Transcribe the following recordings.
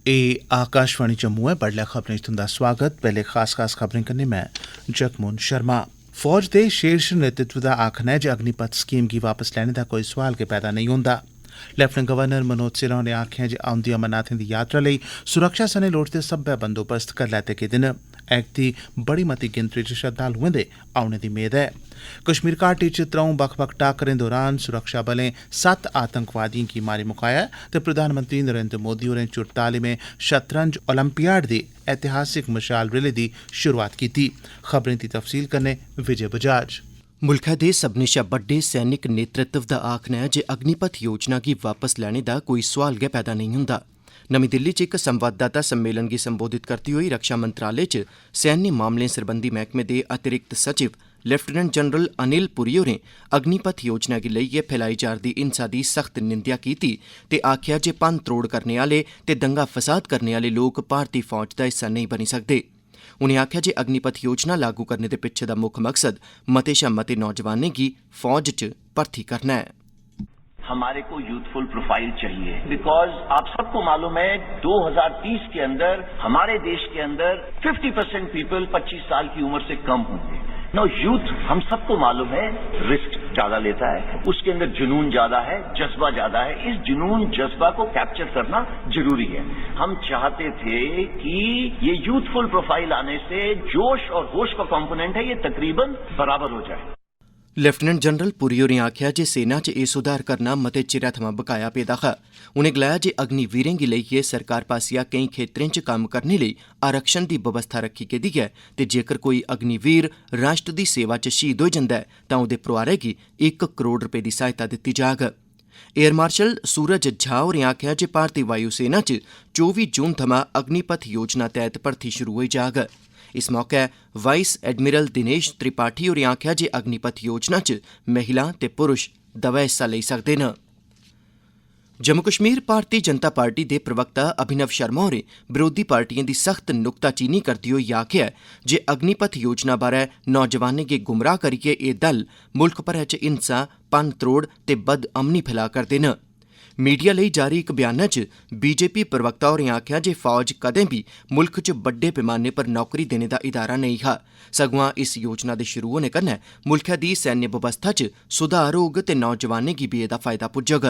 ए आकाशवाणी जम्मू है। बडलै खबरें च तुंदा स्वागत। पैह्ले खास खबरें कन्नै मैं जगमोहन शर्मा। फौज दे शीर्ष नेतृत्व दा आखना है जे अग्निपथ स्कीम गी वापस लैने दा कोई सोआल गै पैदा नेईं होंदा। लेफ्टिनेंट गवर्नर मनोज सिन्हा होरें आखेआ जे औंदी अमरनाथें दी यात्रा लेई सुरक्षा सने लोड़चदे सब्बै बंदोबस्त करी लैते गेदे न। ऐत दी बड़ी मती गिनतरी च श्रद्धालुएं दे औने दी मेद है। कश्मीर घाटी च त्र'ऊं बक्ख-बक्ख टाकरें दौरान सुरक्षा बलें 7 आतंकवादिएं गी मारी मुकाया ते प्रधानमंत्री नरेंद्र मोदी होरें 44वें शतरंज ओलंपियाड दी ऐतिहासिक मशाल रैली दी शुरुआत कीती। खबरें दी तफसील कन्नै विजय बजाज। मुल्खै दे सभनें शा बड्डे सैनिक नेतृत्व दा आखना है जे अग्निपथ योजना गी वापस लैने दा कोई सोआल गै पैदा नेईं होंदा। नमीं दिल्ली च इक संवाददाता सम्मेलन गी संबोधित करदे होई रक्षा मंत्रालय च सैन्य मामलें सरबंधी मैह्कमे दे अतिरिक्त सचिव लेफ्टिनेंट जनरल अनिल पुरी होरें अग्निपथ योजना गी लेइयै फैलाई जा'रदी हिंसा दी सख्त निंदेआ कीती ते आखेआ जे भन्न त्रोड़ करने आह्ले ते दंगा फसाद करने आह्ले लोक भारती फौज दा हिस्सा नेईं बनी सकदे। उनें आखेआ जे अग्निपथ योजना लागू करने दे पिच्छे दा मुक्ख मकसद मते शा मते नौजवानें गी फौज च भर्थी करना है। हमारे को यूथफुल प्रोफाइल चाहिए बिकॉज आप सबको मालूम है 2030 के अंदर हमारे देश के अंदर 50% पीपल 25 साल की उम्र से कम होंगे। नो यूथ हम सबको मालूम है रिस्क ज्यादा लेता है, उसके अंदर जुनून ज्यादा है, जज्बा ज्यादा है। इस जुनून जज्बा को कैप्चर करना जरूरी है। हम चाहते थे कि ये यूथफुल प्रोफाइल आने से जोश और होश का कंपोनेंट है ये तकरीबन बराबर हो जाए। लेफ्टिनेंट जनरल पुरी होरें आखेआ जे सेना च एह् सुधार करना मते चिरै थमां बकाया पेदा हा। उनें गलाया जे अग्निवीरें गी लेइयै सरकार पास्सेआ केईं खेत्तरें च कम्म करने लेई आरक्षण दी बवस्था रखी गेदी ऐ ते जेकर कोई अग्निवीर राष्ट्र दी सेवा च शहीद होई जंदा ऐ तां ओह्दे परोआरै गी 1 करोड़ रपे दी सहायता दित्ती जाग। एयर मार्शल सूरज झा होरें आखेआ जे भारती वायु सेना च 24 जून थमां अग्निपथ योजना तैह्त भर्थी शुरू होई जाग। इस मौके वाइस एडमिरल दिनेश त्रिपाठी होरें आखेआ जे अग्निपथ योजना च महिलां ते पुरुष दवै हिस्सा लेई सकदे न। जम्मू कश्मीर भारती जनता पार्टी दे प्रवक्ता अभिनव शर्मा होरें विरोधी पार्टिएं दी सख्त नुक्ताचीनी करदे होई आखेआ जे अग्निपथ योजना बारै नौजवानें गी गुमराह करियै एह् दल मुल्ख भरै च हिंसा भन्न त्रोड़ ते बदअमनी फैला करदे न। मीडिया लेई जारी इक बयानै च बीजेपी प्रवक्ता होरें आखेआ जे फौज कदें बी मुल्ख च बड्डे पैमाने पर नौकरी देने दा इदारा नेईं हा, सगुआं इस योजना दे शुरू होने कन्नै मुल्खै दी सैन्य बवस्था च सुधार होग ते नौजवानें गी बी एह्दा फायदा पुज्जग।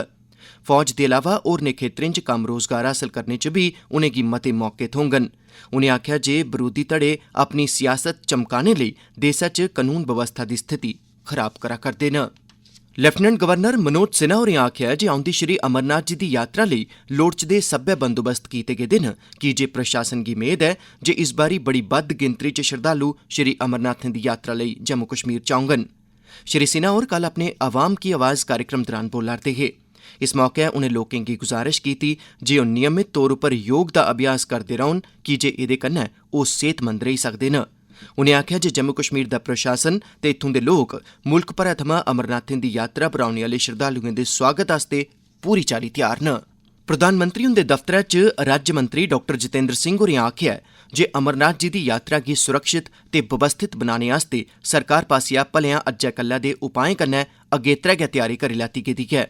फौज दे अलावा होरनें खेत्तरें च कम्म रोजगार हासल करने च भी उनेंगी मते मौके थ्होङन। उनें आखेआ जे बरोधी धड़े अपनी सियासत चमकाने लेई देसै च कानून बवस्था दी स्थिति खराब करा करदे न। लेफ्टिनेंट गवर्नर मनोज सिन्हा होरें आखेआ जे औंदी श्री अमरनाथ जी दी यात्रा लेई लोड़चदे सब्बै बंदोबस्त कीते गेदे न कीजे प्रशासन गी मेद ऐ जे इस बारी बड़ी बद्ध गिनतरी च श्रद्धालु श्री अमरनाथें दी यात्रा लेई जम्मू कश्मीर च औङन। श्री सिन्हा होर कल अपने अवाम की आवाज़ कार्यक्रम दौरान बोला'रदे हे। इस मौके उनें लोकें गी गुजारिश कीती जे ओह् नियमित तौर उप्पर योग दा अभ्यास करदे रौह्न कीजे एह्दे कन्नै ओह् सेहतमंद रेही सकदे न। उनें आखेआ जे जम्मू कश्मीर दा प्रशासन ते इत्थूं दे लोक मुल्ख भरै थमां अमरनाथें दी यात्रा पर औने आह्ले श्रद्धालुएं दे स्वागत आस्तै पूरी चाल्ली त्यार न। प्रधानमंत्री हुंदे दफ्तरै च राज्यमंत्री डाक्टर जितेंद्र सिंह होरें आखेआ जे अमरनाथ जी दी यात्रा गी सुरक्षित ते व्यवस्थित बनाने आस्तै सरकार पास्सेआ भलेआं अज्जै कल्लै दे उपाएं कन्नै अगेत्रै गै त्यारी करी लैती गेदी ऐ।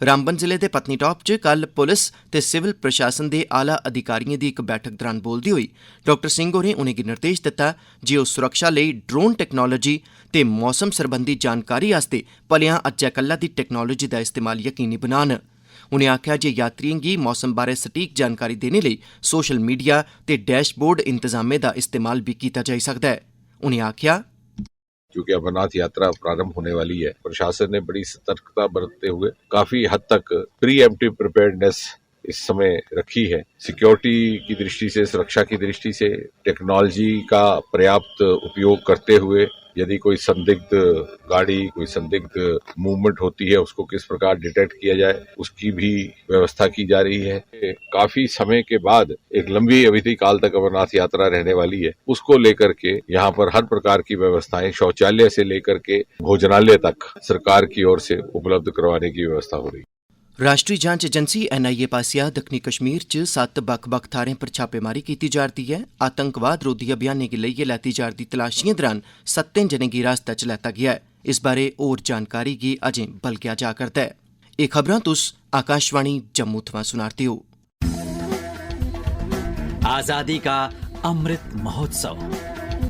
रामबन जिले दे पत्नीटाप च कल पुलिस ते सिविल प्रशासन दे आला अधिकारिएं दी इक बैठक दौरान बोलदे होई डाक्टर सिंह होरें उनेंगी निर्देश दित्ता जे ओह् सुरक्षा लेई ड्रोन टेक्नोलोजी ते मौसम सरबंधी जानकारी आस्तै भलेआं अज्जै कल्लै दी टेक्नोलोजी दा इस्तेमाल यकीनी बनान। उनें आखेआ जे यात्रिएं गी मौसम बारै सटीक जानकारी देने लेई सोशल मीडिया ते डैशबोर्ड इंतजामें दा इस्तेमाल भी कीता जाई सकदा है। उनें आखेआ क्योंकि अमरनाथ यात्रा प्रारंभ होने वाली है, प्रशासन ने बड़ी सतर्कता बरतते हुए काफी हद तक प्री एम्प्टिव प्रिपेयर्डनेस इस समय रखी है। सिक्योरिटी की दृष्टि से, सुरक्षा की दृष्टि से टेक्नोलॉजी का पर्याप्त उपयोग करते हुए यदि कोई संदिग्ध गाड़ी, कोई संदिग्ध मूवमेंट होती है उसको किस प्रकार डिटेक्ट किया जाए उसकी भी व्यवस्था की जा रही है। काफी समय के बाद एक लंबी अवधि काल तक अमरनाथ यात्रा रहने वाली है, उसको लेकर के यहाँ पर हर प्रकार की व्यवस्थाएं शौचालय से लेकर के भोजनालय तक सरकार की ओर से उपलब्ध करवाने की व्यवस्था हो रही है। राष्ट्री जांच एजेंसी NIA पास्सेआ दक्खनी कश्मीर च 7 बक्ख-बक्ख थाह्रें पर छापेमारी कीती जा'रदी ऐ। आतंकवाद रोधी अभियानें गी लेइयै लैती जा'रदी तलाशियें दौरान 7 जनें गी हिरासत च लैता गेआ ऐ। इस बारै होर जानकारी गी अजें बलगेआ जा करदा ऐ। एह् खबरां तुस आकाशवाणी जम्मू थमां सुना'रदे ओ। आजादी का अमृत महोत्सव।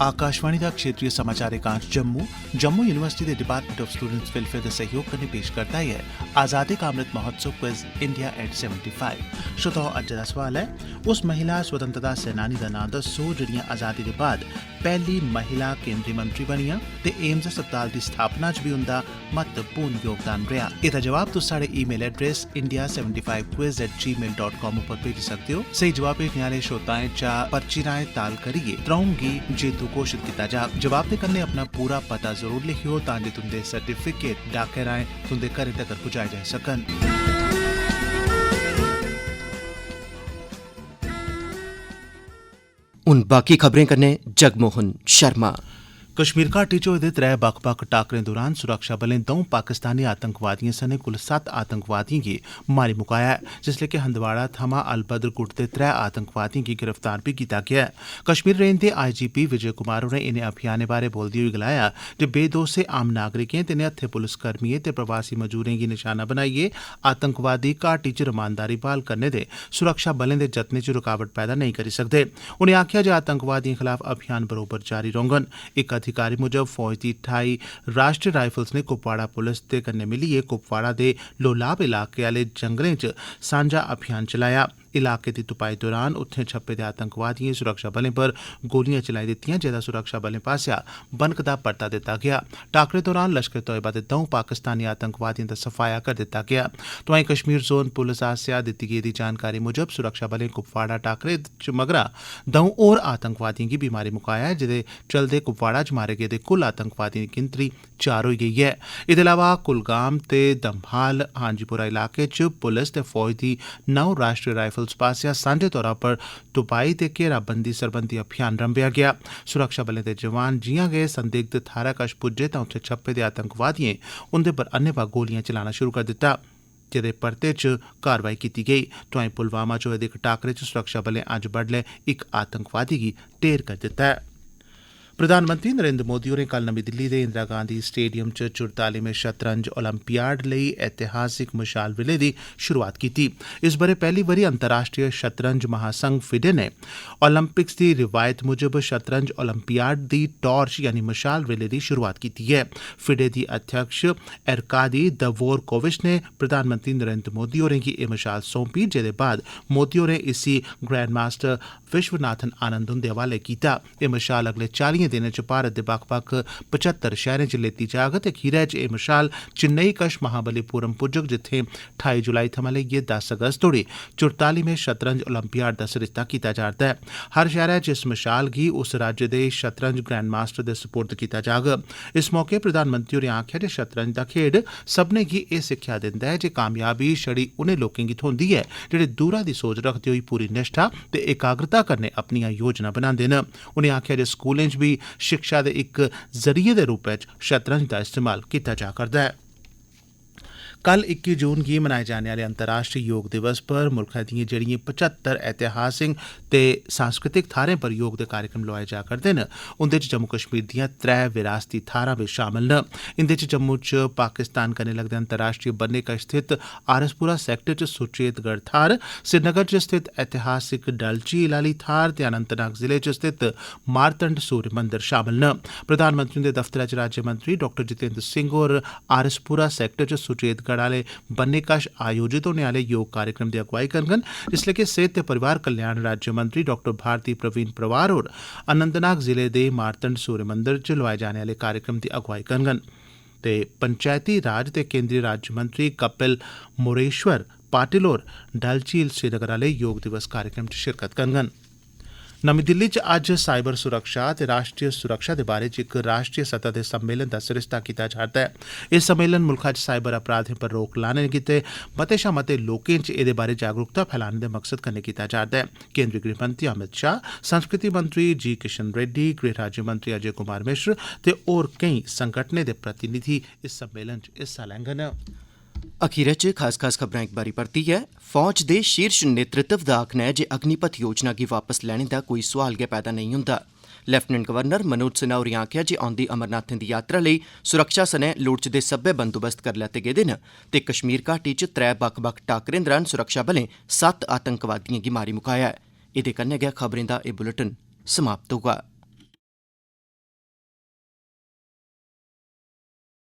आकाशवाणी का क्षेत्रीय समाचार एकांश जम्मू यूनिवर्सिटी के डिपार्टमेंट ऑफ स्टूडेंट्स वेलफेयर का सहयोग करने पेश करता है आजादी का Amrit Mahotsav quiz India at 75। श्रोताओ, अज्ज दा सवाल है, उस महिला स्वतंत्रता सेनानी का नाम दस्सो जेहड़ियां आजादी के बाद पहली महिला केंद्रीय मंत्री बनियां ते एम्स अस्पताल की स्थापना च भी उनका महत्वपूर्ण योगदान रहा। एदा जवाब तुस साढ़े ईमेल एड्रेस india75quiz@gmail.com पर भेजी सकते हो। सही जवाब भेजने आले श्रोताएं चा पर्ची राएं ताल करिए त्रऊंगी जेतू घोषित किया जा। जवाब दे कन्नै अपना पूरा पता जरूर लिखियो तां जे तुंदे सर्टिफिकेट डाके राएं तुंदे घरें तक पुजाए जाई सकन। हुन बाकी खबरें कन्नै जगमोहन शर्मा। कश्मीर घाटी च होए दे 3 बक्ख-बक्ख टाकरें दौरान सुरक्षा बलें 2 पाकिस्तानी आतंकवादियें सने कुल 7 आतंकवादियें गी मारी मुकाया ऐ, जिसलै कि हंदवाड़ा थमां अलबद्र गुट दे 3 आतंकवादियें गी गिरफ्तार बी कीता गेआ ऐ। कश्मीर रेंज दे IGP विजय कुमार होरें इनें अभियानें बारै बोलदे होई गलाया जे बेदोसे आम नागरिकें ते निहत्थे पुलसकर्मियें ते प्रवासी मजूरें गी निशाना बनाइयै आतंकवादी घाटी च रमानदारी बहाल करने दे सुरक्षा बलें दे जतनें च रुकावट पैदा नेईं करी सकदे। उनें आखेआ जे आतंकवादियें खलाफ अभियान बरोबर जारी रौह्ङन। इक अधिकारी मुजब फौज दी 28 राष्ट्रीय राइफल्स ने कुपवाड़ा पुलिस दे कन्नै मिलियै कुपवाड़ा दे लोलाब इलाके आले जंगलें च सांझा अभियान चलाया। इलाके दी तुपाई दौरान उत्थें छप्पे दे आतंकवादियें सुरक्षा बलें पर गोलियां चलाई दित्तियां, जेह्दा सुरक्षा बलें पासेआ बनकदा परता दित्ता गेआ। टाकरे दौरान लश्कर तोयबा दे 2 पाकिस्तानी आतंकवादियें दा सफाया कर दित्ता गेआ। तोआईं कश्मीर जोन पुलिस आसेआ दित्ती गेदी जानकारी मुजब सुरक्षा बलें कुपवाड़ा टाकरे च मगरा 2 होर आतंकवादियें गी बी मारी मुकाया ऐ, जेह्दे चलदे कुपवाड़ा च मारे गेदे कुल आतंकवादियें दी गिनतरी 4 होई गेई ऐ। एह्दे अलावा कुलगाम ते दमहाल हांजीपुरा इलाके च पुलिस ते फौज दी 9 राष्ट्रीय राइफल्स पासेआ सांझे तौरा पर तुपाई ते घेराबंदी सरबंधी अभियान रंभेआ गेआ। सुरक्षा बलें दे जवान जियां गै संदिग्ध थाह्रै कश पुज्जे तां उत्थें छप्पे दे आतंकवादियें उंदे पर अन्नेबाह गोलियां चलाना शुरू कर दित्ता, जेह्दे परते च कार्रवाई कीती गेई। तोआईं पुलवामा च होए दे इक टाकरे च सुरक्षा बलें अज्ज बडलै इक आतंकवादी गी ढेर कर दित्ता ऐ। प्रधानमंत्री नरेंद्र मोदी होरें कल नमीं दिल्ली दे इंदिरा गांधी स्टेडियम च 44वें शतरंज ओलंपियाड लेई ऐतिहासिक मशाल विले दी शुरुआत कीती। इस ब'रे पैह्ली बारी अंतर्राष्ट्रीय शतरंज महासंघ फिडे ने ओलंपिक्स दी रिवायत मुजब शतरंज ओलंपियाड दी टॉर्च यानी मशाल विले दी शुरुआत कीती है। फिडे दी अध्यक्ष एरकादी दवोरकोविच ने प्रधानमंत्री नरेंद्र मोदी होरें गी एह् मशाल सौंपी, जेह्दे बाद मोदी होरें इसी ग्रैंड मास्टर विश्वनाथन आनंद हुंदे हवाले कीता। एह् मशाल अगले 40 दिनें च भारत दे बक्ख-बक्ख 75 शैह्रें च लेती जाग ते खीरै च एह् मशाल चेन्नई कश महाबलीपुरम पुज्जग, जित्थें 28 जुलाई थमां लेइयै 10 अगस्त तोड़ी 44वें शतरंज ओलंपियाड दा सरिस्ता कीता जा'रदा ऐ। हर शैह्रै च इस मशाल गी उस राज्य दे शतरंज ग्रैंड मास्टर दे सुपुर्द कीता जाग। इस मौके प्रधानमंत्री होरें आखेआ जे शतरंज दा खेड्ड सभनें गी एह् सिक्खेआ दिंदा ऐ जे कामयाबी छड़ी उनें लोकें गी थ्होंदी ऐ जेह्ड़े दूरा दी सोच रखदे होई पूरी निष्ठा ते एकाग्रता कन्नै अपनियां योजना बनांदे न। उनें आखेआ जे स्कूलें च भी शिक्षा दे इक जरिये दे रूपै च शतरंज दा इस्तेमाल कीता जा करदा ऐ। कल 21 जून गी मनाए जाने आह्ले अंतर्राष्ट्रीय योग दिवस पर मुल्खै दिएं जेह्ड़ियां 75 ऐतिहासिक ते सांस्कृतिक थाह्रें पर योग दे कार्यक्रम लोआए जा करदे न, उंदे च जम्मू कश्मीर दियां 3 विरासती थाह्रां बी शामल न। इंदे च जम्मू च पाकिस्तान कन्नै लगदे अंतर्राष्ट्रीय बन्ने कश स्थित आरसपुरा सेक्टर च सुचेतगढ़ थाह्र, श्रीनगर च स्थित ऐतिहासिक डल झील आह्ली थाह्र ते अनंतनाग जिले च स्थित मारतंड सूर्य मंदिर शामल न। प्रधानमंत्री हुंदे दफ्तरै च राज्यमंत्री डॉ जितेंद्र सिंह होर आरसपुरा सेक्टर च सुचेतगढ़ आह्ले बन्ने कश आयोजित होने आह्ले योग कार्यक्रम दी अगुवाई करङन, जिसलै कि सेहत ते परिवार कल्याण राज्यमंत्री डॉ भारती प्रवीण प्रवार होर अनंतनाग जिले दे मारतंड सूर्य मंदिर च लोआए जाने आह्ले कार्यक्रम दी अगुवाई करङन ते पंचायती राज ते केंद्रीय राज्यमंत्री कपिल मोरेश्वर पाटिल होर डल झील श्रीनगर आह्ले योग दिवस कार्यक्रम च शिरकत करङन। नमीं दिल्ली च अज्ज साइबर सुरक्षा ते राष्ट्रीय सुरक्षा दे बारे च इक राष्ट्रीय सतह दे सम्मेलन दा सरिस्ता कीता जा'रदा ऐ। एह् सम्मेलन मुल्खा च साइबर अपराधें पर रोक लाने गित्ते मते शा मते लोकें च एह्दे बारे जागरूकता फैलाने दे मकसद कन्नै कीता जा'रदा ऐ। केंद्रीय गृहमंत्री अमित शाह, संस्कृति मंत्री जी किशन रेड्डी, गृह राज्यमंत्री अजय कुमार मिश्र ते होर केईं संगठनें दे प्रतिनिधि इस सम्मेलन च हिस्सा लैङन। अखीरै च खास खबरां इक बारी परतियै फौज दे शीर्ष नेतृत्व दा आखना ऐ जे अग्निपथ योजना गी वापस लैने दा कोई सोआल गै पैदा नेईं हुंदा। लेफ्टिनेंट गवर्नर मनोज सिन्हा होरें आखेआ जे औंदी अमरनाथें दी यात्रा लेई सुरक्षा सने लोड़चदे सब्बै बंदोबस्त करी लैते गेदे न ते कश्मीर घाटी च 3 बक्ख-बक्ख टाकरें दौरान सुरक्षा बलें 7 आतंकवादियें गी मारी मुकाया ऐ। एह्दे कन्नै गै खबरें दा एह् बुलेटिन समाप्त होगा।